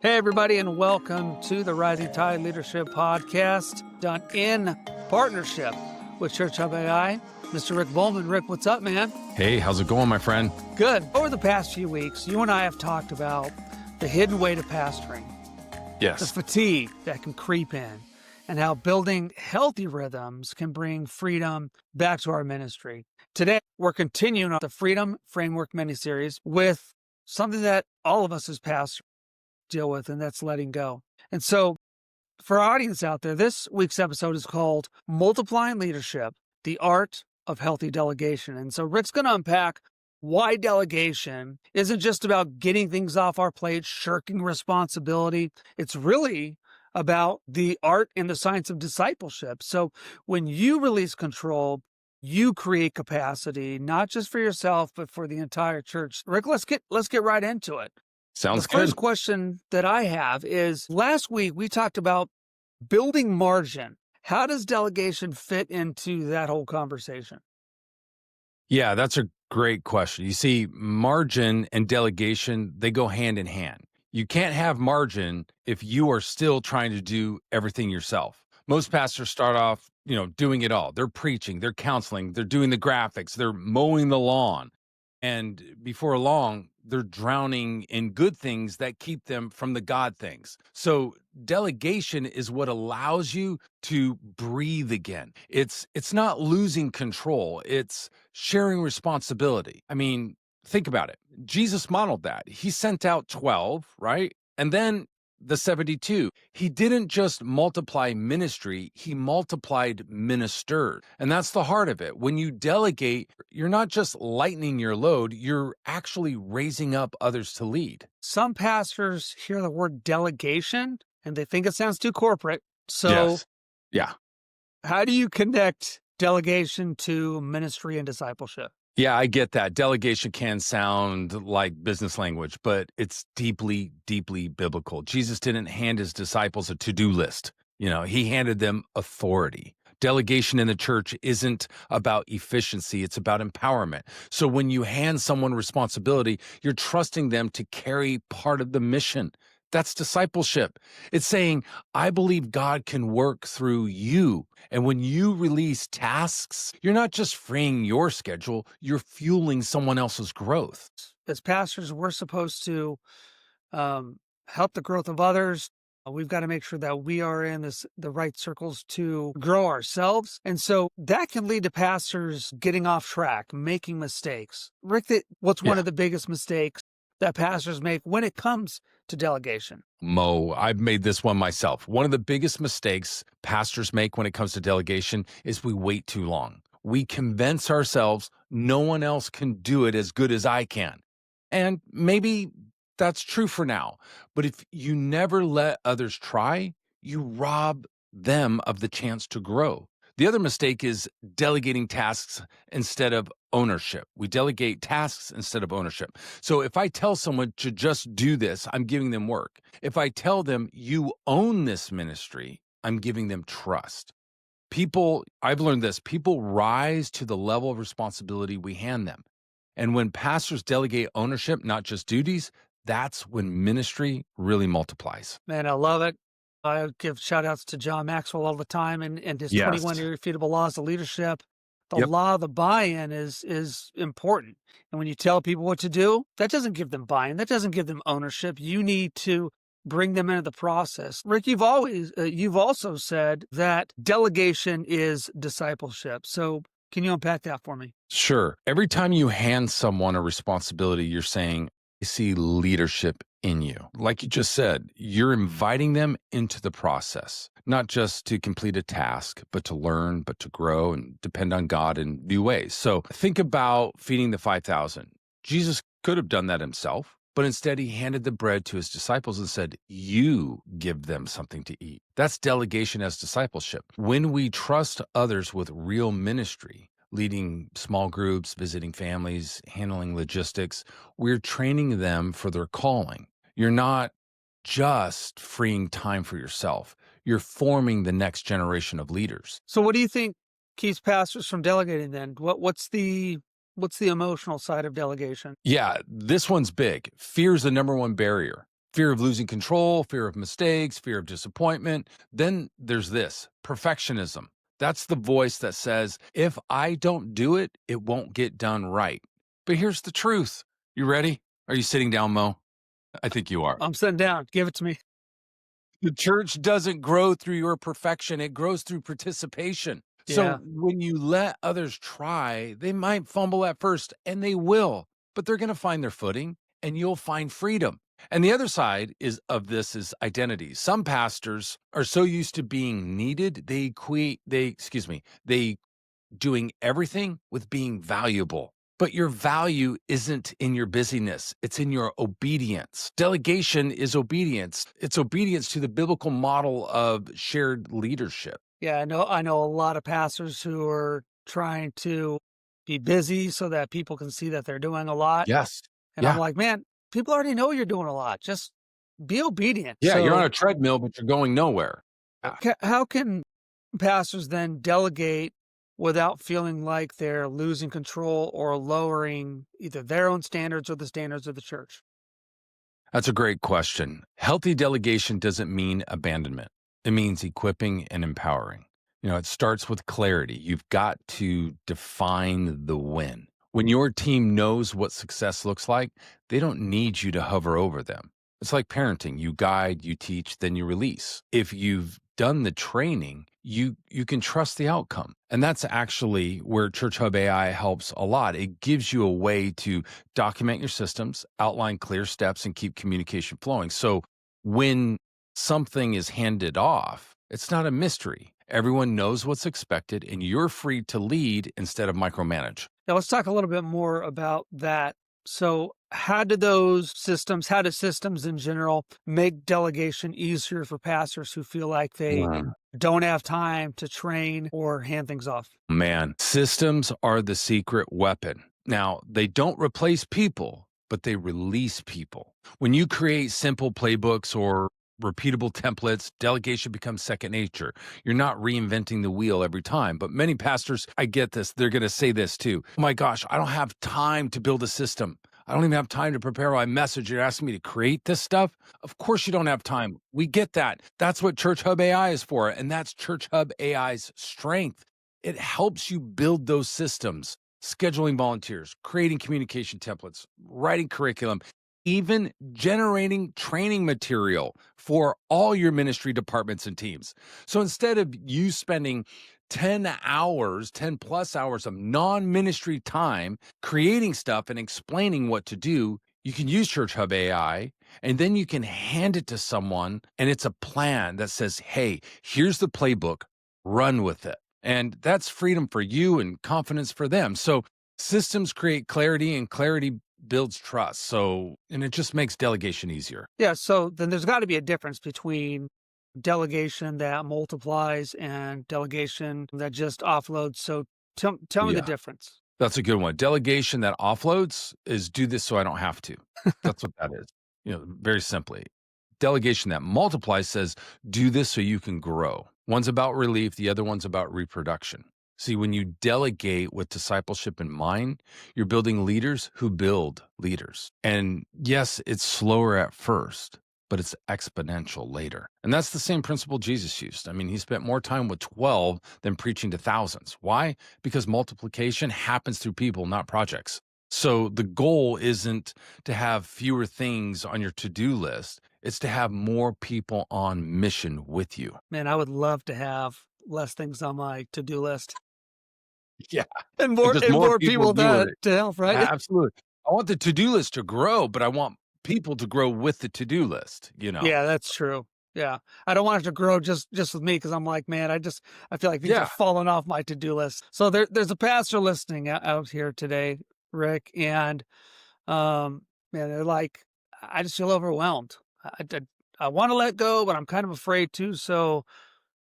Hey, everybody, and welcome to the Rising Tide Leadership Podcast, done in partnership with Church Hub AI. Mr. Rick Bulman. Rick, what's up, man? Hey, how's it going, my friend? Good. Over the past few weeks, you and I have talked about the hidden weight of pastoring, the Yes. fatigue that can creep in, and how building healthy rhythms can bring freedom back to our ministry. Today, we're continuing on the Freedom Framework miniseries with something that all of us as pastors deal with, and that's letting go. And so for our audience out there, this week's episode is called Multiplying Leadership, the Art of Healthy Delegation. And so Rick's going to unpack why delegation isn't just about getting things off our plate, shirking responsibility. It's really about the art and the science of discipleship. So when you release control, you create capacity, not just for yourself, but for the entire church. Rick, let's get right into it. Sounds The first good. question that I have is, last week we talked about building margin. How does delegation fit into that whole conversation? Yeah, that's a great question. You see, margin and delegation, they go hand in hand. You can't have margin if you are still trying to do everything yourself. Most pastors start off, doing it all. They're preaching, they're counseling, they're doing the graphics, they're mowing the lawn. And before long, they're drowning in good things that keep them from the God things. So delegation is what allows you to breathe again. It's not losing control. It's sharing responsibility. I mean, think about it. Jesus modeled that. He sent out 12, right? And then the 72. He didn't just multiply ministry, he multiplied ministered. And that's the heart of it. When you delegate, you're not just lightening your load, you're actually raising up others to lead. Some pastors hear the word delegation and they think it sounds too corporate. So Yes. Yeah. how do you connect delegation to ministry and discipleship? Yeah, I get that. Delegation can sound like business language, but it's deeply, deeply biblical. Jesus didn't hand his disciples a to-do list. He handed them authority. Delegation in the church isn't about efficiency, it's about empowerment. So when you hand someone responsibility, you're trusting them to carry part of the mission. That's discipleship. It's saying, I believe God can work through you. And when you release tasks, you're not just freeing your schedule, you're fueling someone else's growth. As pastors, we're supposed to help the growth of others. We've got to make sure that we are in the right circles to grow ourselves. And so that can lead to pastors getting off track, making mistakes. Rick, what's one Yeah. of the biggest mistakes that pastors make when it comes to delegation? Mo, I've made this one myself. One of the biggest mistakes pastors make when it comes to delegation is we wait too long. We convince ourselves no one else can do it as good as I can. And maybe that's true for now. But if you never let others try, you rob them of the chance to grow. The other mistake is delegating tasks instead of ownership. We delegate tasks instead of ownership. So if I tell someone to just do this, I'm giving them work. If I tell them you own this ministry, I'm giving them trust. I've learned this, people rise to the level of responsibility we hand them. And when pastors delegate ownership, not just duties, that's when ministry really multiplies. Man, I love it. I give shout outs to John Maxwell all the time and his Yes. 21 irrefutable laws of leadership. The Yep. law of the buy-in is important. And when you tell people what to do, that doesn't give them buy-in. That doesn't give them ownership. You need to bring them into the process. Rick, you've also said that delegation is discipleship. So can you unpack that for me? Sure. Every time you hand someone a responsibility, you're saying, I see leadership in you. Like you just said, you're inviting them into the process, not just to complete a task, but to learn, but to grow and depend on God in new ways. So think about feeding the 5,000. Jesus could have done that himself, but instead he handed the bread to his disciples and said, you give them something to eat. That's delegation as discipleship. When we trust others with real ministry, leading small groups, visiting families, handling logistics, we're training them for their calling. You're not just freeing time for yourself. You're forming the next generation of leaders. So what do you think keeps pastors from delegating then? What's the emotional side of delegation? Yeah, this one's big. Fear is the number one barrier. Fear of losing control, fear of mistakes, fear of disappointment. Then there's this perfectionism. That's the voice that says, if I don't do it, it won't get done right. But here's the truth. You ready? Are you sitting down, Mo? I think you are. I'm sitting down. Give it to me. The church doesn't grow through your perfection, it grows through participation. So Yeah. when you let others try, they might fumble at first, and they will, but they're going to find their footing and you'll find freedom. And the other side is of this is identity. Some pastors are so used to being needed, they doing everything with being valuable. But your value isn't in your busyness, it's in your obedience. Delegation is obedience. It's obedience to the biblical model of shared leadership. Yeah, I know a lot of pastors who are trying to be busy so that people can see that they're doing a lot. Yes. And I'm Yeah. like, man, people already know you're doing a lot. Just be obedient. Yeah. You're on So a treadmill, but you're going nowhere. how can pastors then delegate without feeling like they're losing control or lowering either their own standards or the standards of the church? That's a great question. Healthy delegation doesn't mean abandonment. It means equipping and empowering. It starts with clarity. You've got to define the win. When your team knows what success looks like, they don't need you to hover over them. It's like parenting. You guide, you teach, then you release. If you've done the training, you can trust the outcome. And that's actually where Church Hub AI helps a lot. It gives you a way to document your systems, outline clear steps, and keep communication flowing. So when something is handed off, it's not a mystery. Everyone knows what's expected, and you're free to lead instead of micromanage. Now let's talk a little bit more about that. So how do systems in general make delegation easier for pastors who feel like they don't have time to train or hand things off? Man, systems are the secret weapon. Now, they don't replace people, but they release people. When you create simple playbooks or repeatable templates, delegation becomes second nature. You're not reinventing the wheel every time. But many pastors, I get this, they're going to say this too. Oh my gosh, I don't have time to build a system. I don't even have time to prepare my message. You're asking me to create this stuff? Of course you don't have time. We get that. That's what Church Hub AI is for. And that's Church Hub AI's strength. It helps you build those systems, scheduling volunteers, creating communication templates, writing curriculum, even generating training material for all your ministry departments and teams. So instead of you spending 10 plus hours of non-ministry time creating stuff and explaining what to do, you can use Church Hub AI, and then you can hand it to someone, and it's a plan that says, hey, here's the playbook, run with it. And that's freedom for you and confidence for them. So systems create clarity, and clarity builds trust. And it just makes delegation easier. Yeah, so then there's got to be a difference between delegation that multiplies and delegation that just offloads. So tell me the Yeah, difference. that's a good one. Delegation that offloads is do this so I don't have to. That's what that is. Very simply. Delegation that multiplies says do this so you can grow. One's about relief, the other one's about reproduction. See, when you delegate with discipleship in mind, you're building leaders who build leaders. And yes, it's slower at first, but it's exponential later. And that's the same principle Jesus used. I mean, he spent more time with 12 than preaching to thousands. Why? Because multiplication happens through people, not projects. So the goal isn't to have fewer things on your to-do list. It's to have more people on mission with you. Man, I would love to have less things on my to-do list Yeah. and And more just and more more people people doing that it. to help, right? Absolutely. I want the to-do list to grow, but I want people to grow with the to-do list. Yeah, that's true. Yeah. I don't want it to grow just with me because I'm like, man, I feel like things are Yeah. falling off my to-do list. So there's a pastor listening out here today, Rick, and man, they're like, I just feel overwhelmed. I want to let go, but I'm kind of afraid too. So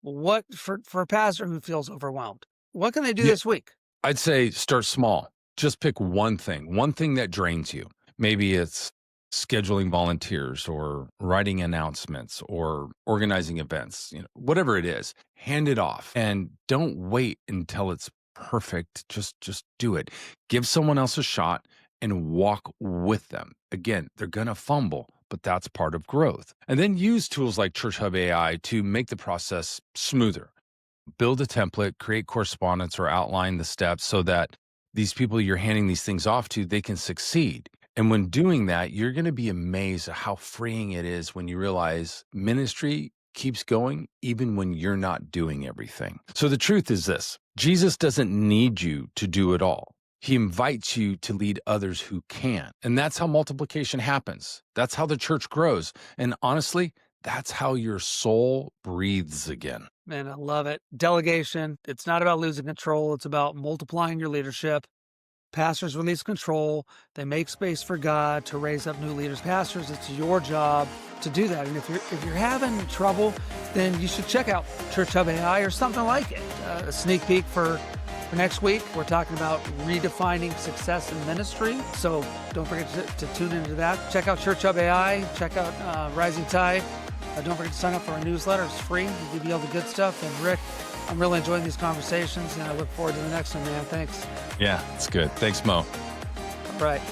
what for a pastor who feels overwhelmed, what can they do Yeah. this week? I'd say start small. Just pick one thing that drains you. Maybe it's scheduling volunteers or writing announcements or organizing events, whatever it is, hand it off and don't wait until it's perfect. Just do it. Give someone else a shot and walk with them. Again, they're going to fumble, but that's part of growth. And then use tools like Church Hub AI to make the process smoother. Build a template, create correspondence, or outline the steps so that these people you're handing these things off to, they can succeed. And when doing that, you're going to be amazed at how freeing it is when you realize ministry keeps going even when you're not doing everything. So the truth is this: Jesus doesn't need you to do it all. He invites you to lead others who can. And that's how multiplication happens. That's how the church grows. And honestly, that's how your soul breathes again. Man, I love it. Delegation. It's not about losing control. It's about multiplying your leadership. Pastors release control. They make space for God to raise up new leaders. Pastors, it's your job to do that. And if you're having trouble, then you should check out Church Hub AI or something like it. A sneak peek for next week. We're talking about redefining success in ministry. So don't forget to tune into that. Check out Church Hub AI. Check out Rising Tide. Don't forget to sign up for our newsletter. It's free. We'll give you all the good stuff. And Rick, I'm really enjoying these conversations, and I look forward to the next one, man. Thanks. Yeah, it's good. Thanks, Mo. All right.